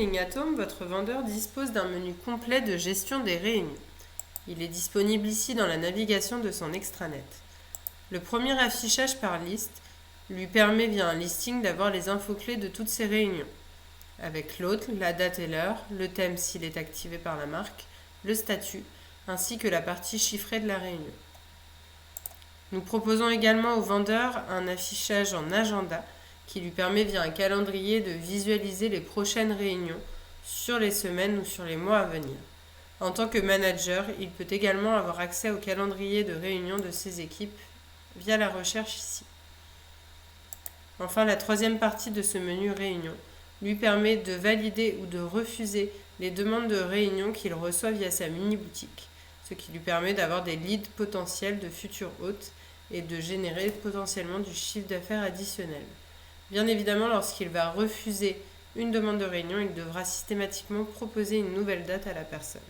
Selling@Home, votre vendeur dispose d'un menu complet de gestion des réunions. Il est disponible ici dans la navigation de son extranet. Le premier affichage par liste lui permet via un listing d'avoir les infos clés de toutes ces réunions, avec l'hôte, la date et l'heure, le thème s'il est activé par la marque, le statut, ainsi que la partie chiffrée de la réunion. Nous proposons également au vendeur un affichage en agenda qui lui permet via un calendrier de visualiser les prochaines réunions sur les semaines ou sur les mois à venir. En tant que manager, il peut également avoir accès au calendrier de réunion de ses équipes via la recherche ici. Enfin, la troisième partie de ce menu réunion lui permet de valider ou de refuser les demandes de réunion qu'il reçoit via sa mini-boutique, ce qui lui permet d'avoir des leads potentiels de futurs hôtes et de générer potentiellement du chiffre d'affaires additionnel. Bien évidemment, lorsqu'il va refuser une demande de réunion, il devra systématiquement proposer une nouvelle date à la personne.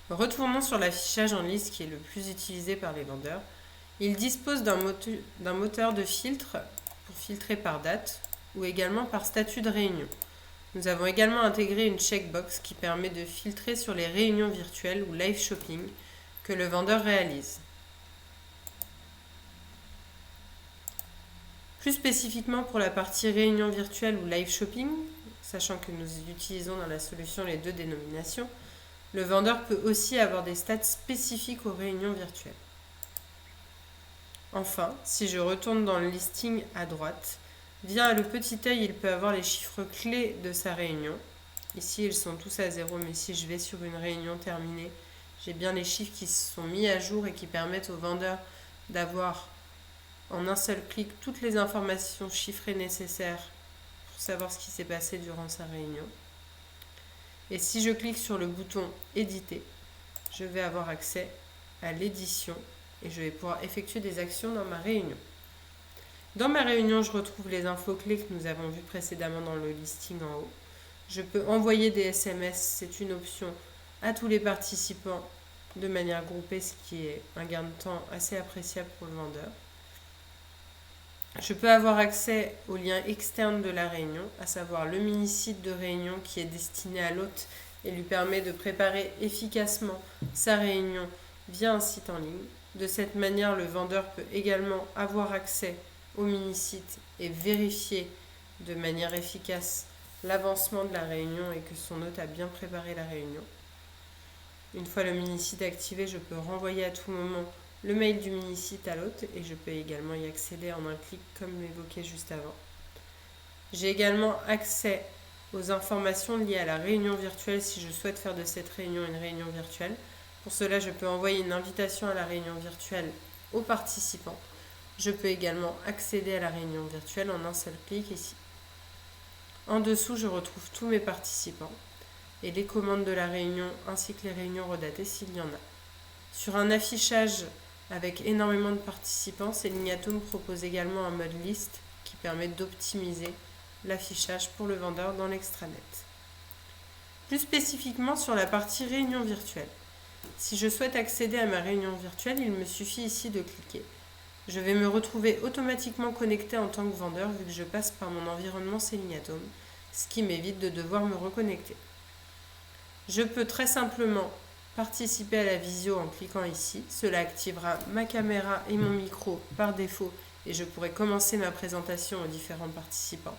Retournons sur l'affichage en liste qui est le plus utilisé par les vendeurs. Il dispose d'un moteur de filtre pour filtrer par date ou également par statut de réunion. Nous avons également intégré une checkbox qui permet de filtrer sur les réunions virtuelles ou live shopping que le vendeur réalise. Plus spécifiquement pour la partie réunion virtuelle ou live shopping, sachant que nous utilisons dans la solution les deux dénominations, le vendeur peut aussi avoir des stats spécifiques aux réunions virtuelles. Enfin, si je retourne dans le listing à droite, via le petit œil, il peut avoir les chiffres clés de sa réunion. Ici, ils sont tous à 0, mais si je vais sur une réunion terminée, j'ai bien les chiffres qui se sont mis à jour et qui permettent au vendeur d'avoir en un seul clic toutes les informations chiffrées nécessaires pour savoir ce qui s'est passé durant sa réunion. Et si je clique sur le bouton éditer, je vais avoir accès à l'édition et je vais pouvoir effectuer des actions dans ma réunion. Dans ma réunion, je retrouve les infos clés que nous avons vues précédemment dans le listing en haut. Je peux envoyer des SMS, c'est une option à tous les participants de manière groupée, ce qui est un gain de temps assez appréciable pour le vendeur. Je peux avoir accès au lien externe de la réunion, à savoir le mini-site de réunion qui est destiné à l'hôte et lui permet de préparer efficacement sa réunion via un site en ligne. De cette manière, le vendeur peut également avoir accès au mini-site et vérifier de manière efficace l'avancement de la réunion et que son hôte a bien préparé la réunion. Une fois le mini-site activé, je peux renvoyer à tout moment le mail du mini-site à l'hôte et je peux également y accéder en un clic comme évoqué juste avant. J'ai également accès aux informations liées à la réunion virtuelle si je souhaite faire de cette réunion une réunion virtuelle. Pour cela, je peux envoyer une invitation à la réunion virtuelle aux participants. Je peux également accéder à la réunion virtuelle en un seul clic ici. En dessous, je retrouve tous mes participants et les commandes de la réunion ainsi que les réunions redatées s'il y en a. Sur un affichage avec énormément de participants, Selling@Home propose également un mode liste qui permet d'optimiser l'affichage pour le vendeur dans l'extranet. Plus spécifiquement sur la partie réunion virtuelle. Si je souhaite accéder à ma réunion virtuelle, il me suffit ici de cliquer. Je vais me retrouver automatiquement connecté en tant que vendeur vu que je passe par mon environnement Selling@Home, ce qui m'évite de devoir me reconnecter. Je peux très simplement participer à la visio en cliquant ici. Cela activera ma caméra et mon micro par défaut et je pourrai commencer ma présentation aux différents participants.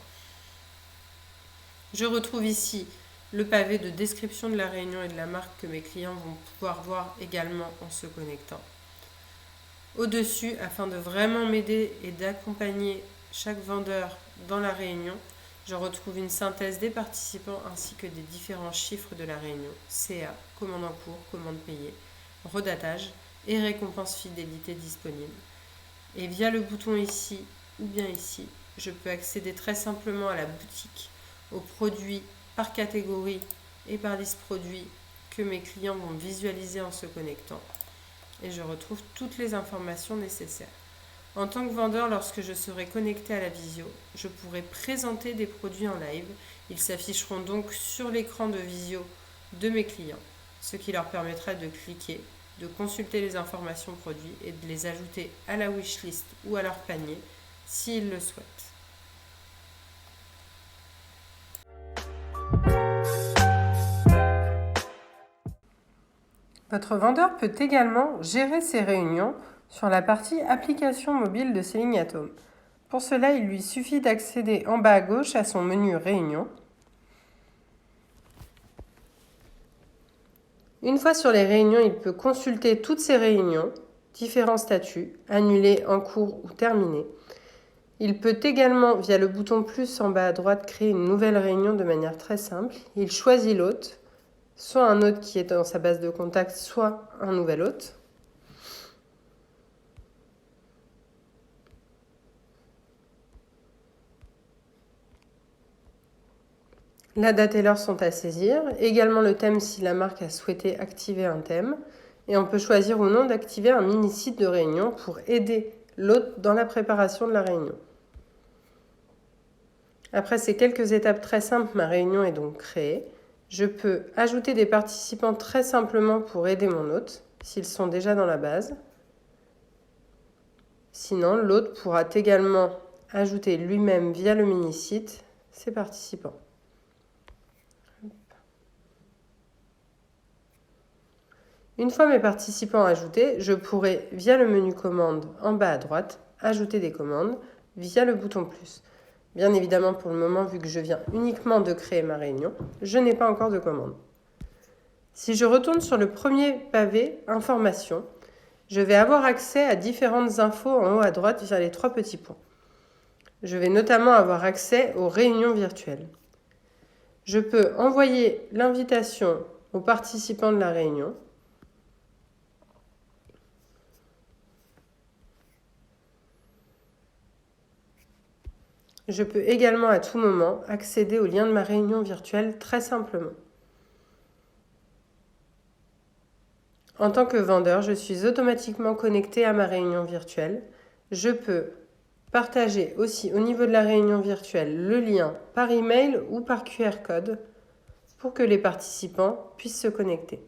Je retrouve ici le pavé de description de la réunion et de la marque que mes clients vont pouvoir voir également en se connectant. Au-dessus, afin de vraiment m'aider et d'accompagner chaque vendeur dans la réunion, je retrouve une synthèse des participants ainsi que des différents chiffres de la réunion, CA, commande en cours, commande payée, redatage et récompense fidélité disponible. Et via le bouton ici ou bien ici, je peux accéder très simplement à la boutique, aux produits par catégorie et par liste produits que mes clients vont visualiser en se connectant. Et je retrouve toutes les informations nécessaires. En tant que vendeur, lorsque je serai connecté à la visio, je pourrai présenter des produits en live. Ils s'afficheront donc sur l'écran de visio de mes clients, ce qui leur permettra de cliquer, de consulter les informations produits et de les ajouter à la wishlist ou à leur panier s'ils le souhaitent. Votre vendeur peut également gérer ses réunions sur la partie application mobile de Selling at Home. Pour cela, il lui suffit d'accéder en bas à gauche à son menu Réunions. Une fois sur les réunions, il peut consulter toutes ses réunions, différents statuts, annulés, en cours ou terminés. Il peut également, via le bouton plus en bas à droite, créer une nouvelle réunion de manière très simple. Il choisit l'hôte, soit un hôte qui est dans sa base de contact, soit un nouvel hôte. La date et l'heure sont à saisir, également le thème si la marque a souhaité activer un thème, et on peut choisir ou non d'activer un mini-site de réunion pour aider l'hôte dans la préparation de la réunion. Après ces quelques étapes très simples, ma réunion est donc créée. Je peux ajouter des participants très simplement pour aider mon hôte, s'ils sont déjà dans la base. Sinon, l'hôte pourra également ajouter lui-même via le mini-site ses participants. Une fois mes participants ajoutés, je pourrai, via le menu commande en bas à droite, ajouter des commandes via le bouton plus. Bien évidemment, pour le moment, vu que je viens uniquement de créer ma réunion, je n'ai pas encore de commande. Si je retourne sur le premier pavé « Informations », je vais avoir accès à différentes infos en haut à droite via les 3 petits points. Je vais notamment avoir accès aux réunions virtuelles. Je peux envoyer l'invitation aux participants de la réunion. Je peux également à tout moment accéder au lien de ma réunion virtuelle très simplement. En tant que vendeur, je suis automatiquement connecté à ma réunion virtuelle. Je peux partager aussi au niveau de la réunion virtuelle le lien par email ou par QR code pour que les participants puissent se connecter.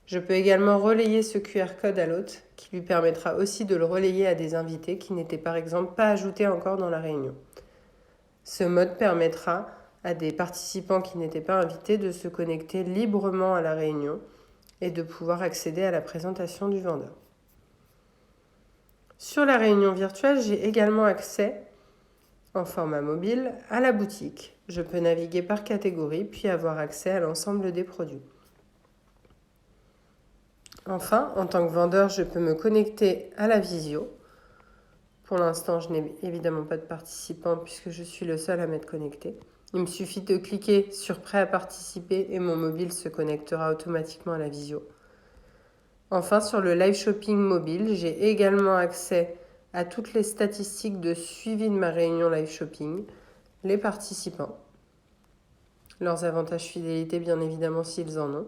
Je peux également relayer ce QR code à l'hôte qui lui permettra aussi de le relayer à des invités qui n'étaient par exemple pas ajoutés encore dans la réunion. Ce mode permettra à des participants qui n'étaient pas invités de se connecter librement à la réunion et de pouvoir accéder à la présentation du vendeur. Sur la réunion virtuelle, j'ai également accès, en format mobile, à la boutique. Je peux naviguer par catégorie puis avoir accès à l'ensemble des produits. Enfin, en tant que vendeur, je peux me connecter à la visio. Pour l'instant, je n'ai évidemment pas de participants puisque je suis le seul à m'être connecté. Il me suffit de cliquer sur Prêt à participer et mon mobile se connectera automatiquement à la visio. Enfin, sur le live shopping mobile, j'ai également accès à toutes les statistiques de suivi de ma réunion live shopping, les participants, leurs avantages fidélité bien évidemment s'ils en ont.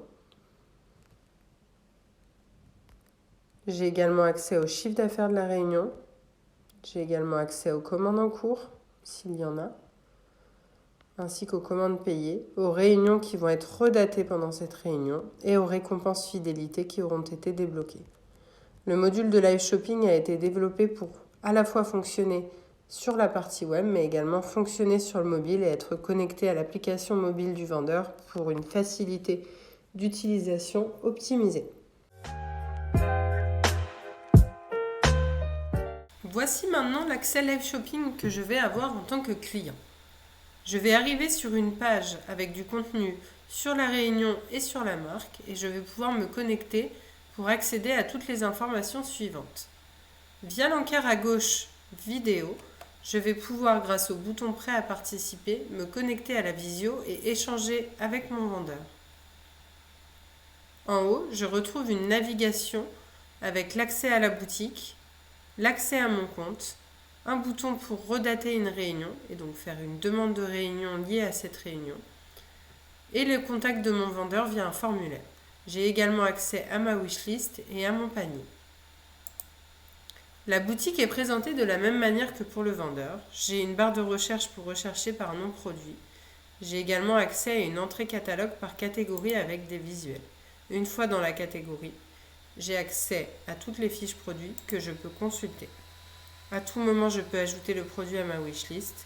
J'ai également accès au chiffre d'affaires de la réunion. J'ai également accès aux commandes en cours, s'il y en a, ainsi qu'aux commandes payées, aux réunions qui vont être redatées pendant cette réunion et aux récompenses fidélité qui auront été débloquées. Le module de live shopping a été développé pour à la fois fonctionner sur la partie web, mais également fonctionner sur le mobile et être connecté à l'application mobile du vendeur pour une facilité d'utilisation optimisée. Voici maintenant l'accès live shopping que je vais avoir en tant que client. Je vais arriver sur une page avec du contenu sur la réunion et sur la marque et je vais pouvoir me connecter pour accéder à toutes les informations suivantes. Via l'encart à gauche vidéo, je vais pouvoir, grâce au bouton prêt à participer, me connecter à la visio et échanger avec mon vendeur. En haut, je retrouve une navigation avec l'accès à la boutique, l'accès à mon compte, un bouton pour redater une réunion et donc faire une demande de réunion liée à cette réunion et le contact de mon vendeur via un formulaire. J'ai également accès à ma wishlist et à mon panier. La boutique est présentée de la même manière que pour le vendeur. J'ai une barre de recherche pour rechercher par nom produit. J'ai également accès à une entrée catalogue par catégorie avec des visuels. Une fois dans la catégorie, j'ai accès à toutes les fiches produits que je peux consulter. À tout moment, je peux ajouter le produit à ma wishlist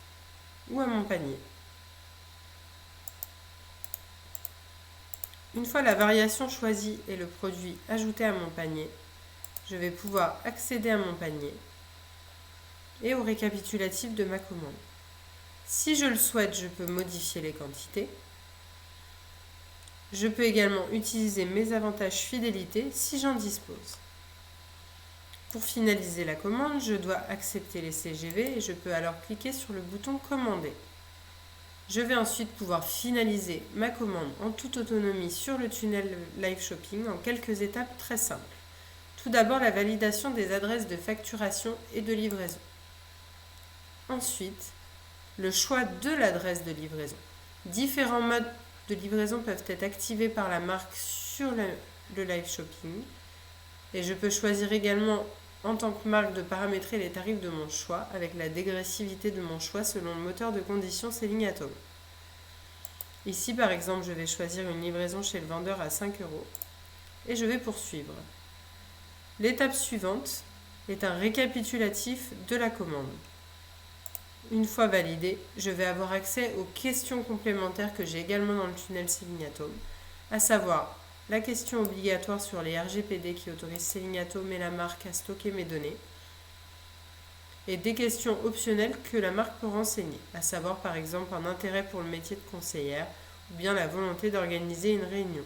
ou à mon panier. Une fois la variation choisie et le produit ajouté à mon panier, je vais pouvoir accéder à mon panier et au récapitulatif de ma commande. Si je le souhaite, je peux modifier les quantités. Je peux également utiliser mes avantages fidélité si j'en dispose. Pour finaliser la commande, je dois accepter les CGV et je peux alors cliquer sur le bouton Commander. Je vais ensuite pouvoir finaliser ma commande en toute autonomie sur le tunnel Live Shopping en quelques étapes très simples. Tout d'abord, la validation des adresses de facturation et de livraison. Ensuite, le choix de l'adresse de livraison. Différents modes de livraison peuvent être activés par la marque sur le Live Shopping. Et je peux choisir également en tant que marque de paramétrer les tarifs de mon choix avec la dégressivité de mon choix selon le moteur de condition Selling at Home. Ici par exemple je vais choisir une livraison chez le vendeur à 5 € et je vais poursuivre. L'étape suivante est un récapitulatif de la commande. Une fois validé, je vais avoir accès aux questions complémentaires que j'ai également dans le tunnel Selling at Home, à savoir la question obligatoire sur les RGPD qui autorise Selling at Home et la marque à stocker mes données, et des questions optionnelles que la marque peut renseigner, à savoir par exemple un intérêt pour le métier de conseillère ou bien la volonté d'organiser une réunion.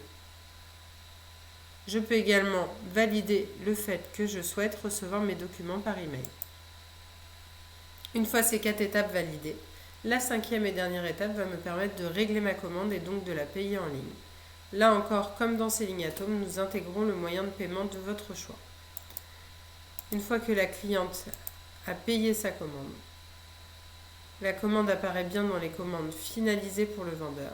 Je peux également valider le fait que je souhaite recevoir mes documents par email. Une fois ces 4 étapes validées, la 5e et dernière étape va me permettre de régler ma commande et donc de la payer en ligne. Là encore, comme dans Selling at Home, nous intégrons le moyen de paiement de votre choix. Une fois que la cliente a payé sa commande, la commande apparaît bien dans les commandes finalisées pour le vendeur.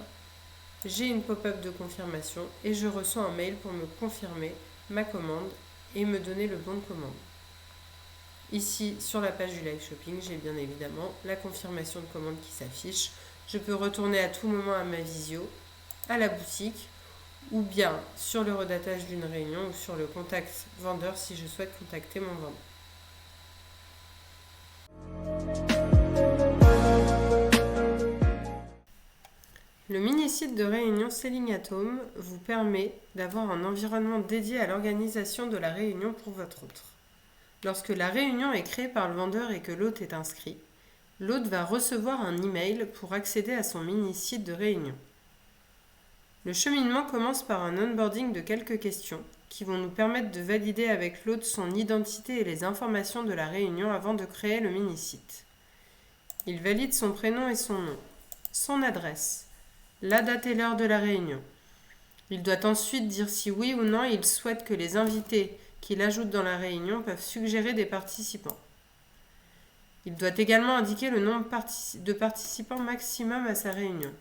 J'ai une pop-up de confirmation et je reçois un mail pour me confirmer ma commande et me donner le bon de commande. Ici, sur la page du Live Shopping, j'ai bien évidemment la confirmation de commande qui s'affiche. Je peux retourner à tout moment à ma visio, à la boutique, ou bien sur le redatage d'une réunion ou sur le contact vendeur si je souhaite contacter mon vendeur. Le mini-site de réunion Selling at Home vous permet d'avoir un environnement dédié à l'organisation de la réunion pour votre hôte. Lorsque la réunion est créée par le vendeur et que l'hôte est inscrit, l'hôte va recevoir un email pour accéder à son mini-site de réunion. Le cheminement commence par un onboarding de quelques questions qui vont nous permettre de valider avec l'hôte son identité et les informations de la réunion avant de créer le mini-site. Il valide son prénom et son nom, son adresse, la date et l'heure de la réunion. Il doit ensuite dire si oui ou non il souhaite que les invités qu'il ajoute dans la réunion peuvent suggérer des participants. Il doit également indiquer le nombre de participants maximum à sa réunion.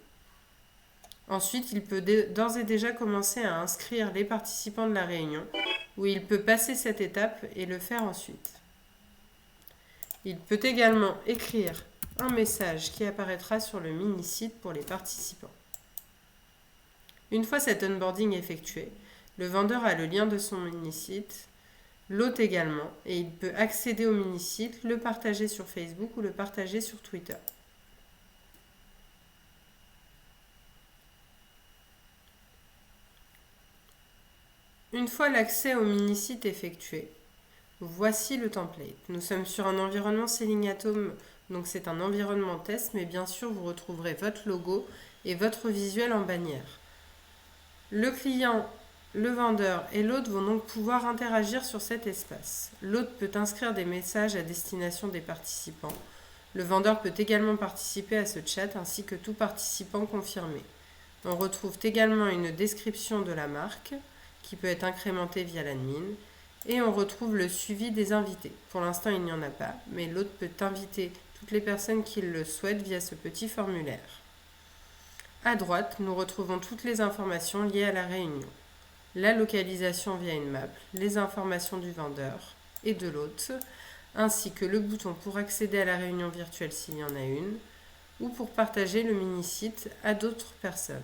Ensuite, il peut d'ores et déjà commencer à inscrire les participants de la réunion, où il peut passer cette étape et le faire ensuite. Il peut également écrire un message qui apparaîtra sur le mini-site pour les participants. Une fois cet onboarding effectué, le vendeur a le lien de son mini-site, l'hôte également, et il peut accéder au mini-site, le partager sur Facebook ou le partager sur Twitter. Une fois l'accès au mini-site effectué, voici le template. Nous sommes sur un environnement Selling at Home, donc c'est un environnement test, mais bien sûr vous retrouverez votre logo et votre visuel en bannière. Le client, le vendeur et l'hôte vont donc pouvoir interagir sur cet espace. L'hôte peut inscrire des messages à destination des participants. Le vendeur peut également participer à ce chat ainsi que tout participant confirmé. On retrouve également une description de la marque qui peut être incrémentée via l'admin et on retrouve le suivi des invités. Pour l'instant, il n'y en a pas, mais l'hôte peut inviter toutes les personnes qui le souhaitent via ce petit formulaire. À droite, nous retrouvons toutes les informations liées à la réunion. La localisation via une map, les informations du vendeur et de l'hôte, ainsi que le bouton pour accéder à la réunion virtuelle s'il y en a une, ou pour partager le mini-site à d'autres personnes.